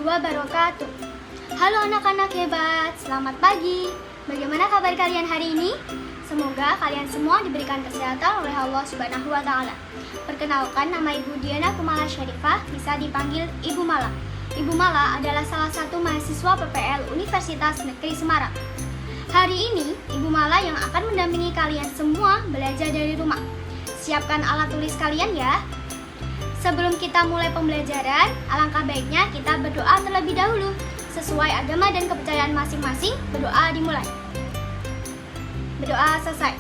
warahmatullahi wabarakatuh. Halo anak-anak hebat, selamat pagi. Bagaimana kabar kalian hari ini? Semoga kalian semua diberikan kesehatan oleh Allah Subhanahu wa Ta'ala. Perkenalkan, nama Ibu Diana Kumala Syarifah, bisa dipanggil Ibu Mala. Ibu Mala adalah salah satu mahasiswa PPL Universitas Negeri Semarang. Hari ini, Ibu Mala yang akan mendampingi kalian semua belajar dari rumah. Siapkan alat tulis kalian ya. Sebelum kita mulai pembelajaran, alangkah baiknya kita berdoa terlebih dahulu. Sesuai agama dan kepercayaan masing-masing, berdoa dimulai. Berdoa selesai.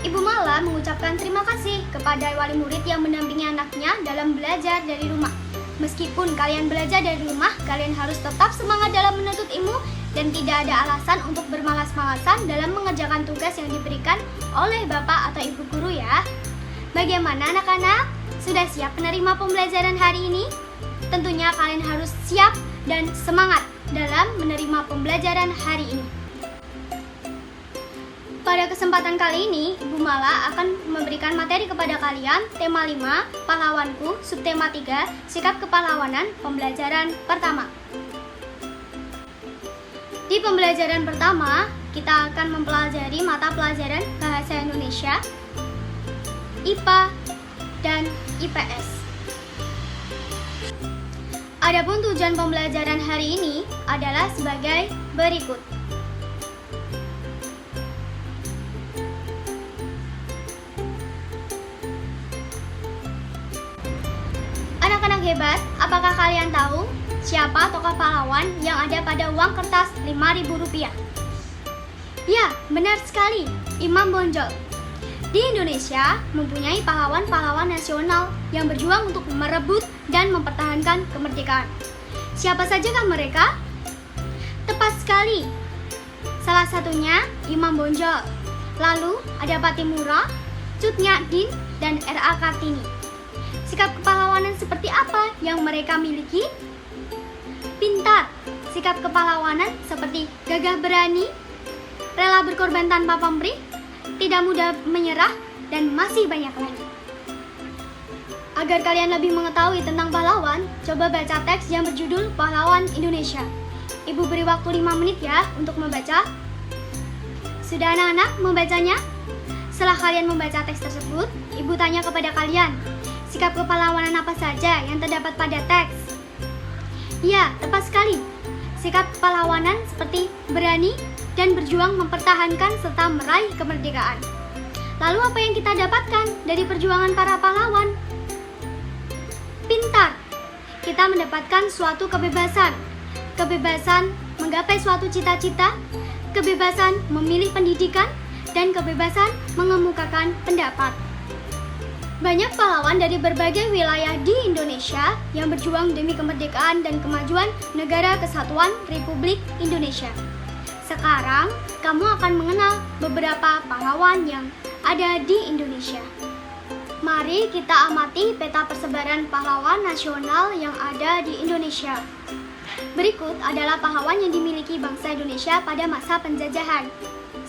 Ibu Mala mengucapkan terima kasih kepada wali murid yang mendampingi anaknya dalam belajar dari rumah. Meskipun kalian belajar dari rumah, kalian harus tetap semangat dalam menuntut ilmu dan tidak ada alasan untuk bermalas-malasan dalam mengerjakan tugas yang diberikan oleh Bapak atau Ibu guru ya. Bagaimana anak-anak? Sudah siap menerima pembelajaran hari ini? Tentunya kalian harus siap dan semangat dalam menerima pembelajaran hari ini. Pada kesempatan kali ini, Ibu Mala akan memberikan materi kepada kalian tema 5, pahlawanku, subtema 3, sikap kepahlawanan, pembelajaran pertama. Di pembelajaran pertama, kita akan mempelajari mata pelajaran Bahasa Indonesia, IPA, dan IPS. Adapun tujuan pembelajaran hari ini adalah sebagai berikut. Anak-anak hebat, apakah kalian tahu siapa tokoh pahlawan yang ada pada uang kertas Rp5.000? Ya, benar sekali, Imam Bonjol. Di Indonesia mempunyai pahlawan-pahlawan nasional yang berjuang untuk merebut dan mempertahankan kemerdekaan. Siapa sajakah mereka? Tepat sekali. Salah satunya Imam Bonjol. Lalu ada Pattimura, Cut Nyak Dien, dan R.A. Kartini. Sikap kepahlawanan seperti apa yang mereka miliki? Pintar. Sikap kepahlawanan seperti gagah berani, rela berkorban tanpa pamrih, tidak mudah menyerah, dan masih banyak lagi. Agar kalian lebih mengetahui tentang pahlawan, coba baca teks yang berjudul Pahlawan Indonesia. Ibu beri waktu 5 menit ya untuk membaca. Sudah anak-anak membacanya? Setelah kalian membaca teks tersebut, Ibu tanya kepada kalian, sikap kepahlawanan apa saja yang terdapat pada teks? Ya, tepat sekali. Sikap kepahlawanan seperti berani dan berjuang mempertahankan serta meraih kemerdekaan. Lalu apa yang kita dapatkan dari perjuangan para pahlawan? Pintar. Kita mendapatkan suatu kebebasan. Kebebasan menggapai suatu cita-cita, kebebasan memilih pendidikan, dan kebebasan mengemukakan pendapat. Banyak pahlawan dari berbagai wilayah di Indonesia yang berjuang demi kemerdekaan dan kemajuan Negara Kesatuan Republik Indonesia. Sekarang, kamu akan mengenal beberapa pahlawan yang ada di Indonesia. Mari kita amati peta persebaran pahlawan nasional yang ada di Indonesia. Berikut adalah pahlawan yang dimiliki bangsa Indonesia pada masa penjajahan.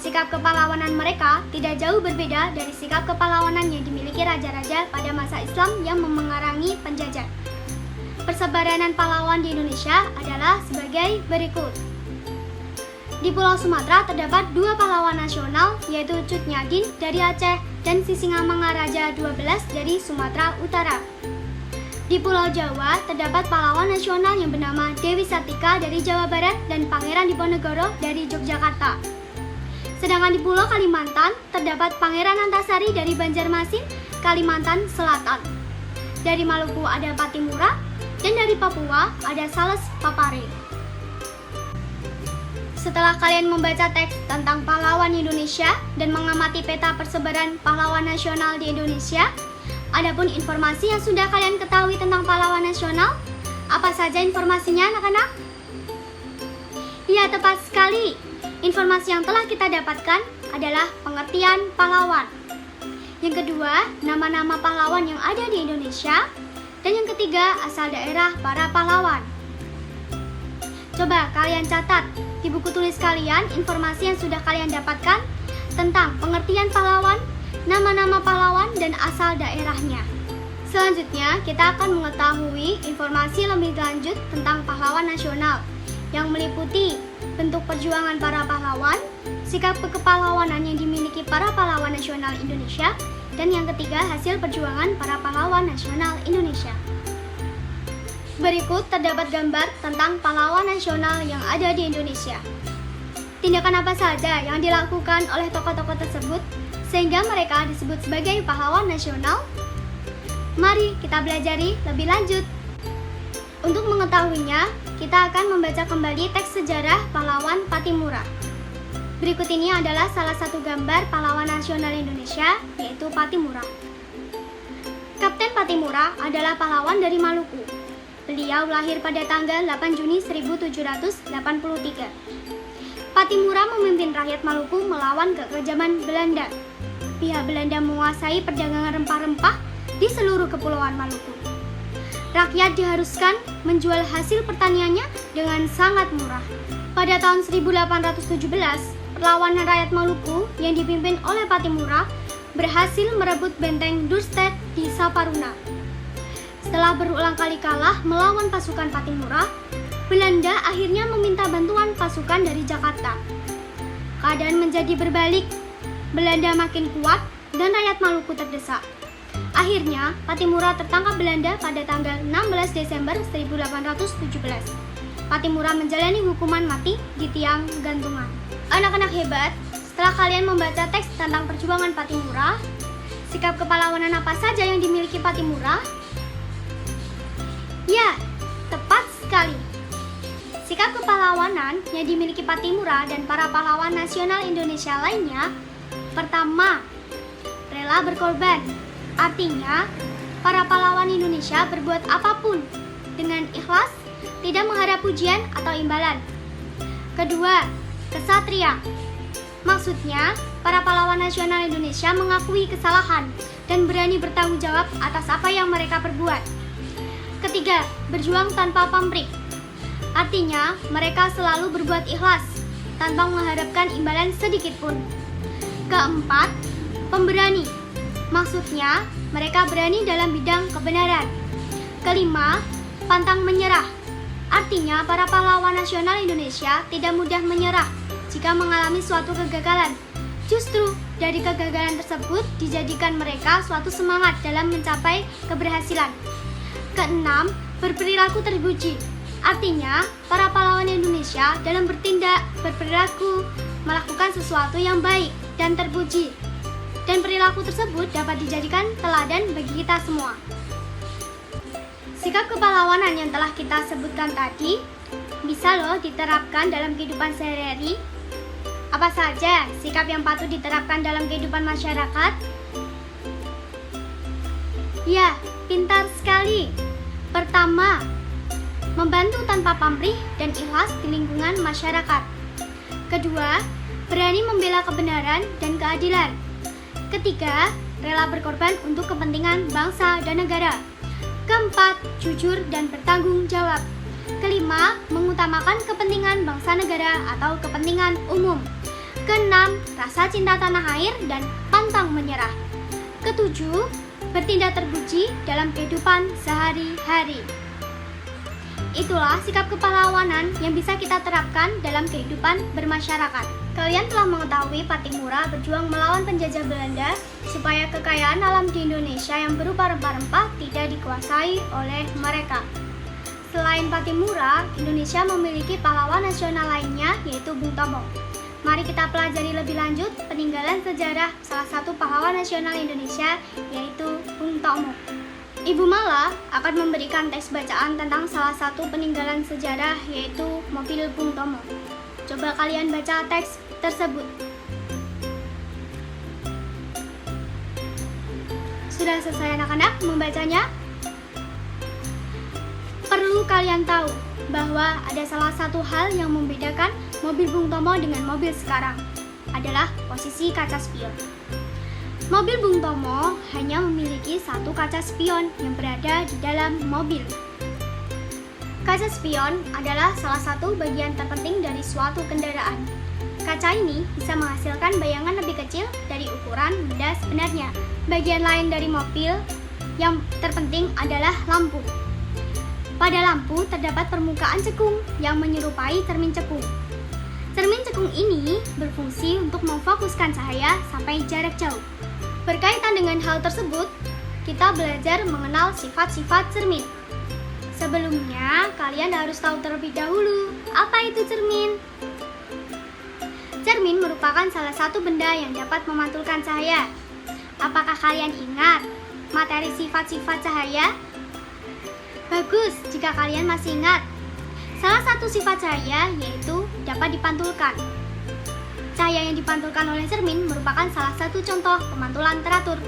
Sikap kepahlawanan mereka tidak jauh berbeda dari sikap kepahlawanan yang dimiliki raja-raja pada masa Islam yang memengarangi penjajah. Persebaran pahlawan di Indonesia adalah sebagai berikut. Di Pulau Sumatera terdapat 2 pahlawan nasional, yaitu Cut Nyak Dien dari Aceh dan Sisingamangaraja 12 dari Sumatera Utara. Di Pulau Jawa terdapat pahlawan nasional yang bernama Dewi Sartika dari Jawa Barat dan Pangeran Diponegoro dari Yogyakarta. Sedangkan di Pulau Kalimantan terdapat Pangeran Antasari dari Banjarmasin, Kalimantan Selatan. Dari Maluku ada Pattimura dan dari Papua ada Sales Papare. Setelah kalian membaca teks tentang pahlawan Indonesia dan mengamati peta persebaran pahlawan nasional di Indonesia, adapun informasi yang sudah kalian ketahui tentang pahlawan nasional, apa saja informasinya anak-anak? Ya, tepat sekali. Informasi yang telah kita dapatkan adalah pengertian pahlawan. Yang kedua, nama-nama pahlawan yang ada di Indonesia. Dan yang ketiga, asal daerah para pahlawan. Coba kalian catat di buku tulis kalian informasi yang sudah kalian dapatkan tentang pengertian pahlawan, nama-nama pahlawan, dan asal daerahnya. Selanjutnya, kita akan mengetahui informasi lebih lanjut tentang pahlawan nasional yang meliputi bentuk perjuangan para pahlawan, sikap kepahlawanan yang dimiliki para pahlawan nasional Indonesia, dan yang ketiga, hasil perjuangan para pahlawan nasional Indonesia. Berikut terdapat gambar tentang pahlawan nasional yang ada di Indonesia. Tindakan apa saja yang dilakukan oleh tokoh-tokoh tersebut sehingga mereka disebut sebagai pahlawan nasional? Mari kita pelajari lebih lanjut. Untuk mengetahuinya, kita akan membaca kembali teks sejarah pahlawan Pattimura. Berikut ini adalah salah satu gambar pahlawan nasional Indonesia, yaitu Pattimura. Kapten Pattimura adalah pahlawan dari Maluku. Beliau lahir pada tanggal 8 Juni 1783. Pattimura memimpin rakyat Maluku melawan kekejaman Belanda. Pihak Belanda menguasai perdagangan rempah-rempah di seluruh kepulauan Maluku. Rakyat diharuskan menjual hasil pertaniannya dengan sangat murah. Pada tahun 1817, perlawanan rakyat Maluku yang dipimpin oleh Pattimura berhasil merebut benteng Dorstad di Saparuna. Setelah berulang kali kalah melawan pasukan Pattimura, Belanda akhirnya meminta bantuan pasukan dari Jakarta. Keadaan menjadi berbalik, Belanda makin kuat dan rakyat Maluku terdesak. Akhirnya, Pattimura tertangkap Belanda pada tanggal 16 Desember 1817. Pattimura menjalani hukuman mati di tiang gantungan. Anak-anak hebat, setelah kalian membaca teks tentang perjuangan Pattimura, sikap kepahlawanan apa saja yang dimiliki Pattimura? Ya, tepat sekali. Sikap kepahlawanan yang dimiliki Pattimura dan para pahlawan nasional Indonesia lainnya, pertama, rela berkorban. Artinya, para pahlawan Indonesia berbuat apapun dengan ikhlas, tidak mengharap pujian atau imbalan. Kedua, kesatria. Maksudnya, para pahlawan nasional Indonesia mengakui kesalahan dan berani bertanggung jawab atas apa yang mereka perbuat. Ketiga, berjuang tanpa pamrih. Artinya, mereka selalu berbuat ikhlas tanpa mengharapkan imbalan sedikit pun. Keempat, pemberani. Maksudnya, mereka berani dalam bidang kebenaran. Kelima, pantang menyerah. Artinya, para pahlawan nasional Indonesia tidak mudah menyerah jika mengalami suatu kegagalan. Justru, dari kegagalan tersebut dijadikan mereka suatu semangat dalam mencapai keberhasilan. Keenam, berperilaku terpuji. Artinya, para pahlawan Indonesia dalam bertindak, berperilaku, melakukan sesuatu yang baik dan terpuji. Dan perilaku tersebut dapat dijadikan teladan bagi kita semua. Sikap kepahlawanan yang telah kita sebutkan tadi bisa loh diterapkan dalam kehidupan sehari-hari. Apa saja sikap yang patut diterapkan dalam kehidupan masyarakat? Ya, pintar sekali. Pertama, membantu tanpa pamrih dan ikhlas di lingkungan masyarakat. Kedua, berani membela kebenaran dan keadilan. Ketiga, rela berkorban untuk kepentingan bangsa dan negara. Keempat, jujur dan bertanggung jawab. Kelima, mengutamakan kepentingan bangsa negara atau kepentingan umum. Keenam, rasa cinta tanah air dan pantang menyerah. Ketujuh, bertindak terpuji dalam kehidupan sehari-hari. Itulah sikap kepahlawanan yang bisa kita terapkan dalam kehidupan bermasyarakat. Kalian telah mengetahui Pattimura berjuang melawan penjajah Belanda supaya kekayaan alam di Indonesia yang berupa rempah-rempah tidak dikuasai oleh mereka. Selain Pattimura, Indonesia memiliki pahlawan nasional lainnya yaitu Bung Tomo. Mari kita pelajari lebih lanjut peninggalan sejarah salah satu pahlawan nasional Indonesia yaitu Bung Tomo. Ibu Mala akan memberikan teks bacaan tentang salah satu peninggalan sejarah yaitu mobil Bung Tomo. Coba kalian baca teks tersebut. Sudah selesai anak-anak membacanya? Perlu kalian tahu bahwa ada salah satu hal yang membedakan mobil Bung Tomo dengan mobil sekarang, adalah posisi kaca spion. Mobil Bung Tomo hanya memiliki satu kaca spion yang berada di dalam mobil. Kaca spion adalah salah satu bagian terpenting dari suatu kendaraan. Kaca ini bisa menghasilkan bayangan lebih kecil dari ukuran benda sebenarnya. Bagian lain dari mobil Yang terpenting adalah lampu. Pada lampu terdapat permukaan cekung yang menyerupai cermin cekung. Cermin cekung ini berfungsi untuk memfokuskan cahaya sampai jarak jauh. Berkaitan dengan hal tersebut, kita belajar mengenal sifat-sifat cermin. Sebelumnya, kalian harus tahu terlebih dahulu apa itu cermin. Cermin merupakan salah satu benda yang dapat memantulkan cahaya. Apakah kalian ingat materi sifat-sifat cahaya? Bagus jika kalian masih ingat. Salah satu sifat cahaya yaitu dapat dipantulkan. Cahaya yang dipantulkan oleh cermin merupakan salah satu contoh pemantulan teratur.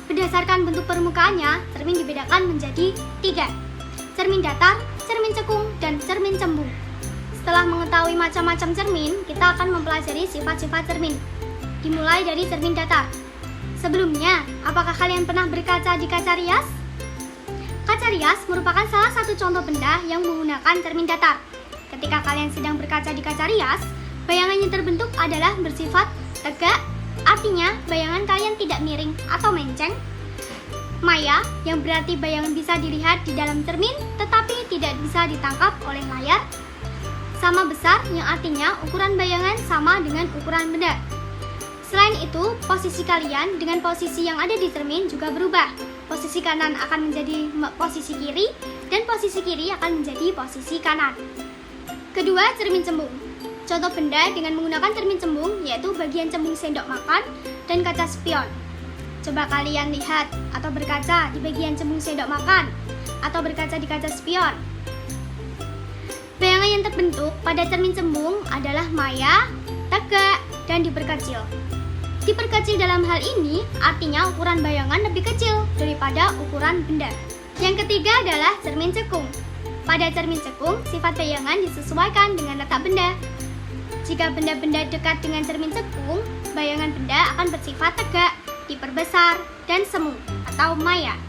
Berdasarkan bentuk permukaannya, cermin dibedakan menjadi 3. Cermin datar, cermin cekung, dan cermin cembung. Setelah mengetahui macam-macam cermin, kita akan mempelajari sifat-sifat cermin. Dimulai dari cermin datar. Sebelumnya, apakah kalian pernah berkaca di kaca rias? Kaca rias merupakan salah satu contoh benda yang menggunakan cermin datar. Ketika kalian sedang berkaca di kaca rias, bayangan yang terbentuk adalah bersifat tegak, artinya bayangan kalian tidak miring atau menceng. Maya, yang berarti bayangan bisa dilihat di dalam cermin tetapi tidak bisa ditangkap oleh layar. Sama besar, yang artinya ukuran bayangan sama dengan ukuran benda. Selain itu, posisi kalian dengan posisi yang ada di cermin juga berubah. Posisi kanan akan menjadi posisi kiri, dan posisi kiri akan menjadi posisi kanan. Kedua, cermin cembung. Contoh benda dengan menggunakan cermin cembung yaitu bagian cembung sendok makan dan kaca spion. Coba kalian lihat atau berkaca di bagian cembung sendok makan atau berkaca di kaca spion. Bayangan yang terbentuk pada cermin cembung adalah maya, tegak, dan diperkecil. Diperkecil dalam hal ini artinya ukuran bayangan lebih kecil daripada ukuran benda. Yang ketiga adalah cermin cekung. Pada cermin cekung, sifat bayangan disesuaikan dengan letak benda. Jika benda-benda dekat dengan cermin cekung, bayangan benda akan bersifat tegak, diperbesar, dan semu atau maya.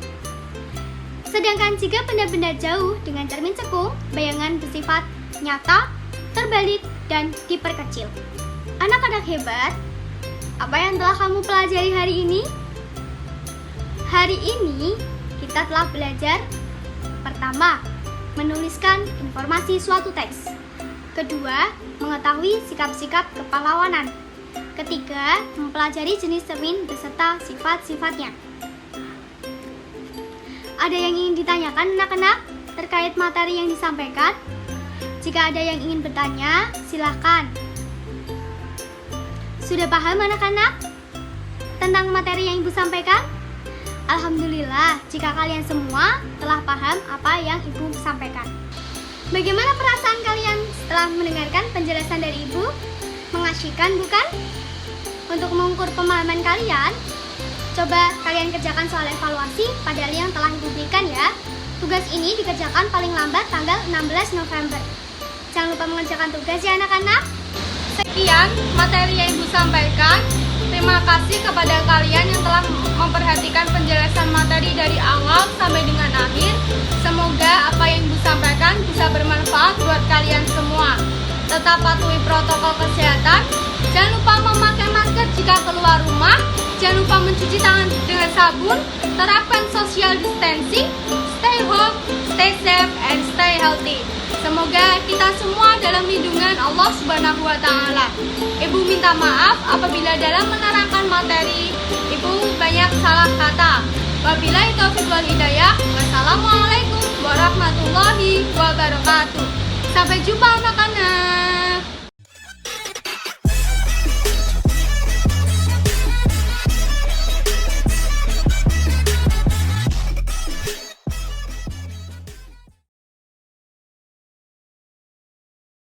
Sedangkan jika benda-benda jauh dengan cermin cekung, bayangan bersifat nyata, terbalik, dan diperkecil. Anak-anak hebat, apa yang telah kamu pelajari hari ini? Hari ini kita telah belajar pertama, menuliskan informasi suatu teks. Kedua, mengetahui sikap-sikap kepahlawanan. Ketiga, mempelajari jenis cermin beserta sifat-sifatnya. Ada yang ingin ditanyakan anak-anak terkait materi yang disampaikan? Jika ada yang ingin bertanya, silakan. Sudah paham anak-anak tentang materi yang Ibu sampaikan? Alhamdulillah jika kalian semua telah paham apa yang Ibu sampaikan. Bagaimana perasaan kalian setelah mendengarkan penjelasan dari Ibu? Mengasyikkan bukan? Untuk mengukur pemahaman kalian, coba kalian kerjakan soal evaluasi pada yang telah Ibu berikan ya. Tugas ini dikerjakan paling lambat tanggal 16 November. Jangan lupa mengerjakan tugas ya anak-anak. Sekian materi yang Ibu sampaikan. Terima kasih kepada kalian yang telah memperhatikan penjelasan materi dari awal sampai dengan akhir. Semoga apa yang Ibu sampaikan bisa bermanfaat buat kalian semua. Tetap patuhi protokol kesehatan. Jangan lupa memakai masker jika keluar rumah. Jangan lupa mencuci tangan dengan sabun. Terapkan social distancing. Stay home, stay safe, and stay healthy. Semoga kita semua dalam lindungan Allah Subhanahu wa Ta'ala. Ibu minta maaf apabila dalam menerangkan materi Ibu banyak salah kata. Wabillahi taufiq wal hidayah. Wassalamualaikum warahmatullahi wabarakatuh. Sampai jumpa anak-anak.